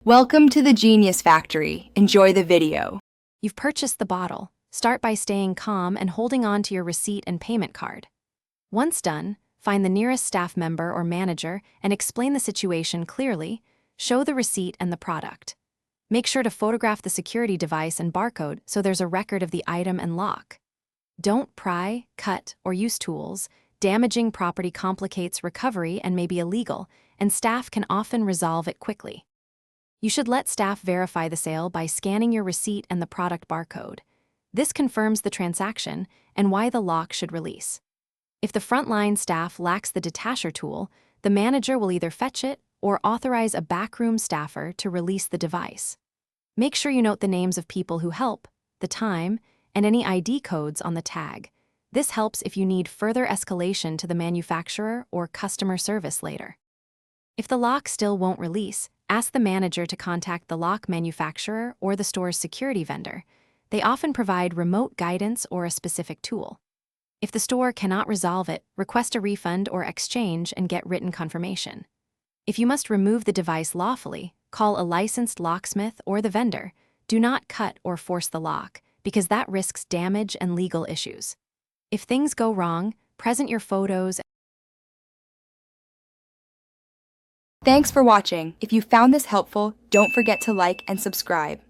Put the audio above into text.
Welcome to the Genius Factory. Enjoy the video. You've purchased the bottle. Start by staying calm and holding on to your receipt and payment card. Once done, find the nearest staff member or manager and explain the situation clearly. Show the receipt and the product. Make sure to photograph the security device and barcode so there's a record of the item and lock. Don't pry, cut, or use tools. Damaging property complicates recovery and may be illegal, and staff can often resolve it quickly. You should let staff verify the sale by scanning your receipt and the product barcode. This confirms the transaction and why the lock should release. If the frontline staff lacks the detacher tool, the manager will either fetch it or authorize a backroom staffer to release the device. Make sure you note the names of people who help, the time, and any ID codes on the tag. This helps if you need further escalation to the manufacturer or customer service later. If the lock still won't release, ask the manager to contact the lock manufacturer or the store's security vendor. They often provide remote guidance or a specific tool. If the store cannot resolve it, request a refund or exchange and get written confirmation. If you must remove the device lawfully, call a licensed locksmith or the vendor. Do not cut or force the lock, because that risks damage and legal issues. If things go wrong, present your photos. Thanks for watching. If you found this helpful, don't forget to like and subscribe.